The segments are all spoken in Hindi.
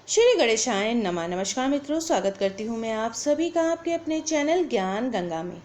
श्री गणेशाय नमः। नमस्कार मित्रों, स्वागत करती हूँ मैं आप सभी का आपके अपने चैनल ज्ञान गंगा में।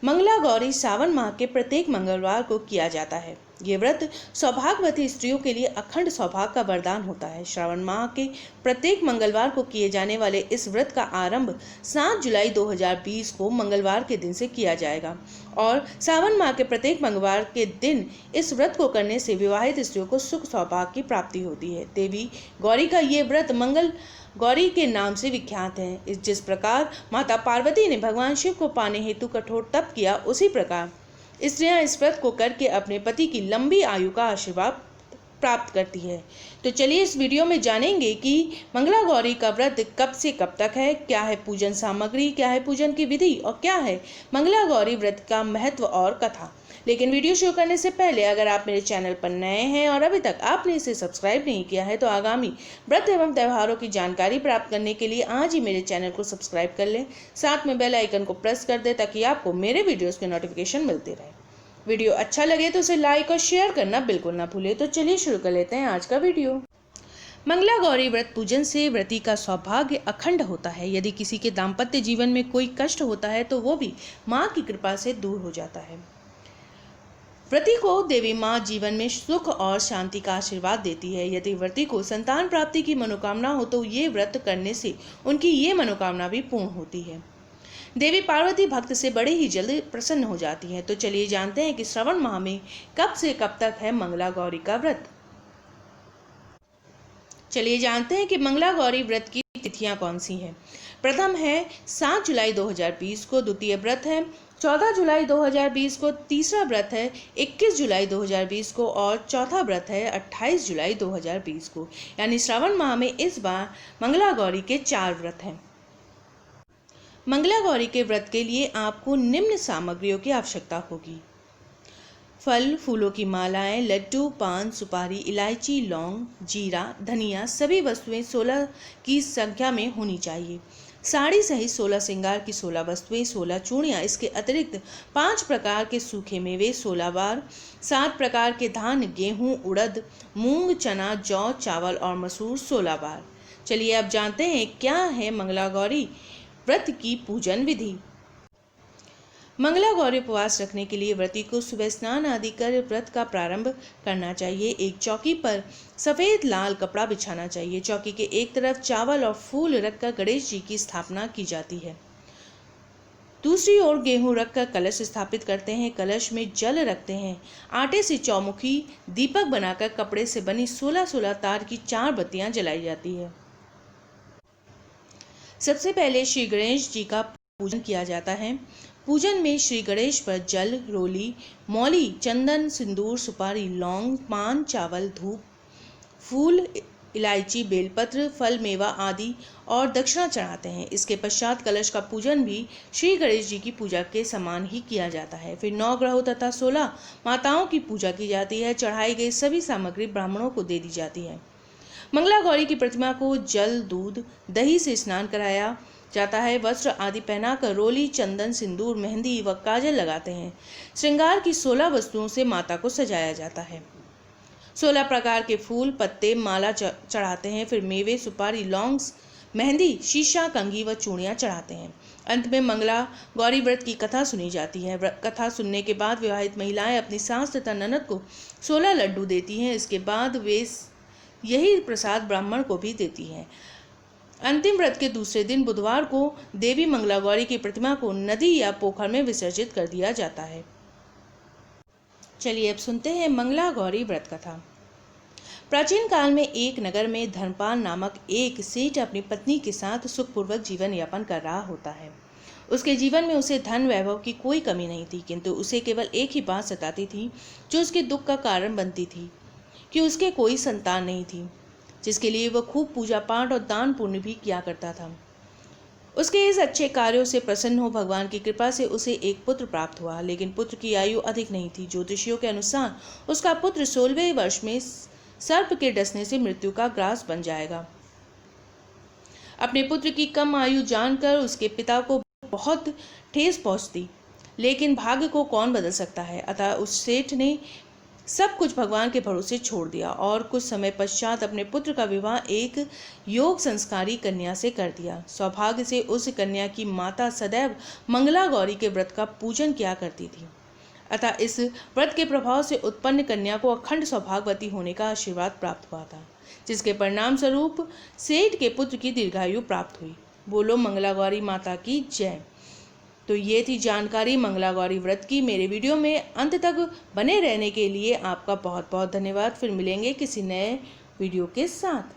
मंगला गौरी सावन माह के प्रत्येक मंगलवार को किया जाता है। ये व्रत सौभाग्यवती स्त्रियों के लिए अखंड सौभाग्य का वरदान होता है। श्रावण माह के प्रत्येक मंगलवार को किए जाने वाले इस व्रत का आरंभ 7 जुलाई 2020 को मंगलवार के दिन से किया जाएगा और सावन माह के प्रत्येक मंगलवार के दिन इस व्रत को करने से विवाहित स्त्रियों को सुख सौभाग्य की प्राप्ति होती है। देवी गौरी का ये व्रत मंगल गौरी के नाम से विख्यात है। जिस प्रकार माता पार्वती ने भगवान शिव को पाने हेतु कठोर तप किया, उसी प्रकार स्त्रियां इस व्रत को करके अपने पति की लंबी आयु का आशीर्वाद प्राप्त करती है। तो चलिए इस वीडियो में जानेंगे कि मंगला गौरी का व्रत कब से कब तक है, क्या है पूजन सामग्री, क्या है पूजन की विधि और क्या है मंगला गौरी व्रत का महत्व और कथा। लेकिन वीडियो शुरू करने से पहले अगर आप मेरे चैनल पर नए हैं और अभी तक आपने इसे सब्सक्राइब नहीं किया है तो आगामी व्रत एवं त्योहारों की जानकारी प्राप्त करने के लिए आज ही मेरे चैनल को सब्सक्राइब कर लें। साथ में बेल आइकन को प्रेस कर दें ताकि आपको मेरे वीडियोस के नोटिफिकेशन मिलते रहे। वीडियो अच्छा लगे तो उसे लाइक और शेयर करना बिल्कुल ना भूलें। तो चलिए शुरू कर लेते हैं आज का वीडियो। मंगला गौरी व्रत पूजन से व्रती का सौभाग्य अखंड होता है। यदि किसी के दाम्पत्य जीवन में कोई कष्ट होता है तो वो भी माँ की कृपा से दूर हो जाता है। व्रती को देवी माँ जीवन में सुख और शांति का आशीर्वाद देती है। यदि व्रती को संतान प्राप्ति की मनोकामना हो तो ये व्रत करने से उनकी ये मनोकामना भी पूर्ण होती है। देवी पार्वती भक्त से बड़े ही जल्द प्रसन्न हो जाती है। तो चलिए जानते हैं कि श्रावण माह में कब से कब तक है मंगला गौरी का व्रत। चलिए जानते हैं कि मंगला गौरी व्रत की तिथियां कौन सी हैं। प्रथम है 7 जुलाई 2020 को, द्वितीय व्रत है 14 जुलाई 2020 को, तीसरा व्रत है 21 जुलाई 2020 को और चौथा व्रत है 28 जुलाई 2020 को। यानी श्रावण माह में इस बार मंगला गौरी के 4 व्रत हैं। मंगला गौरी के व्रत के लिए आपको निम्न सामग्रियों की आवश्यकता होगी। फल, फूलों की मालाएं, लड्डू, पान, सुपारी, इलायची, लौंग, जीरा, धनिया, सभी वस्तुएं 16 की संख्या में होनी चाहिए। साड़ी सहित 16 श्रृंगार की 16 वस्तुएं, 16 चूड़ियाँ। इसके अतिरिक्त 5 प्रकार के सूखे मेवे 16 बार, 7 प्रकार के धान गेहूँ, उड़द, मूंग, चना, जौ, चावल और मसूर 16 बार। चलिए अब जानते हैं क्या है मंगला गौरी व्रत की पूजन विधि। मंगला गौरी उपवास रखने के लिए व्रती को सुबह स्नान आदि कर व्रत का प्रारंभ करना चाहिए। एक चौकी पर सफेद लाल कपड़ा बिछाना चाहिए। चौकी के एक तरफ चावल और फूल रखकर गणेश जी की स्थापना की जाती है। दूसरी ओर गेहूं रखकर कलश स्थापित करते हैं। कलश में जल रखते हैं। आटे से चौमुखी दीपक बनाकर कपड़े से बनी 16-16 तार की 4 बत्तियां जलाई जाती है। सबसे पहले श्री गणेश जी का पूजन किया जाता है। पूजन में श्री गणेश पर जल, रोली, मौली, चंदन, सिंदूर, सुपारी, लौंग, पान, चावल, धूप, फूल, इलायची, बेलपत्र, फल, मेवा आदि और दक्षिणा चढ़ाते हैं। इसके पश्चात कलश का पूजन भी श्री गणेश जी की पूजा के समान ही किया जाता है। फिर 9 ग्रहों तथा 16 माताओं की पूजा की जाती है। चढ़ाई गई सभी सामग्री ब्राह्मणों को दे दी जाती है। मंगला गौरी की प्रतिमा को जल, दूध, दही से स्नान कराया जाता है। वस्त्र आदि पहनाकर रोली, चंदन, सिंदूर, मेहंदी व काजल लगाते हैं। श्रृंगार की 16 वस्तुओं से माता को सजाया जाता है। 16 प्रकार के फूल, पत्ते, माला चढ़ाते हैं। फिर मेवे, सुपारी, लौंग, मेहंदी, शीशा, कंघी व चूड़ियाँ चढ़ाते हैं। अंत में मंगला गौरी व्रत की कथा सुनी जाती है। कथा सुनने के बाद विवाहित महिलाएं अपनी सास तथा ननद को 16 लड्डू देती हैं। इसके बाद वे यही प्रसाद ब्राह्मण को भी देती हैं। अंतिम व्रत के दूसरे दिन बुधवार को देवी मंगला गौरी की प्रतिमा को नदी या पोखर में विसर्जित कर दिया जाता है। चलिए अब सुनते हैं मंगला गौरी व्रत कथा। प्राचीन काल में एक नगर में धर्मपाल नामक एक सेठ अपनी पत्नी के साथ सुखपूर्वक जीवन यापन कर रहा होता है। उसके जीवन में उसे धन वैभव की कोई कमी नहीं थी, किंतु उसे केवल एक ही बात सताती थी जो उसके दुख का कारण बनती थी कि उसके कोई संतान नहीं थी, जिसके लिए वह खूब पूजा पाठ और दान पुण्य भी किया करता था। उसके इस अच्छे कार्यों से प्रसन्न हो भगवान की कृपा से उसे एक पुत्र प्राप्त हुआ, लेकिन पुत्र की आयु अधिक नहीं थी। ज्योतिषियों के अनुसार उसका पुत्र 16वें वर्ष में सर्प के डसने से मृत्यु का ग्रास बन जाएगा। अपने पुत्र की कम आयु जानकर उसके पिता को बहुत ठेस पहुंचती, लेकिन भाग्य को कौन बदल सकता है। अतः उस सेठ ने सब कुछ भगवान के भरोसे छोड़ दिया और कुछ समय पश्चात अपने पुत्र का विवाह एक योग संस्कारी कन्या से कर दिया। सौभाग्य से उस कन्या की माता सदैव मंगला गौरी के व्रत का पूजन किया करती थी, अतः इस व्रत के प्रभाव से उत्पन्न कन्या को अखंड सौभाग्यवती होने का आशीर्वाद प्राप्त हुआ था, जिसके परिणाम स्वरूप सेठ के पुत्र की दीर्घायु प्राप्त हुई। बोलो मंगला गौरी माता की जय। तो ये थी जानकारी मंगला गौरी व्रत की। मेरे वीडियो में अंत तक बने रहने के लिए आपका बहुत बहुत धन्यवाद। फिर मिलेंगे किसी नए वीडियो के साथ।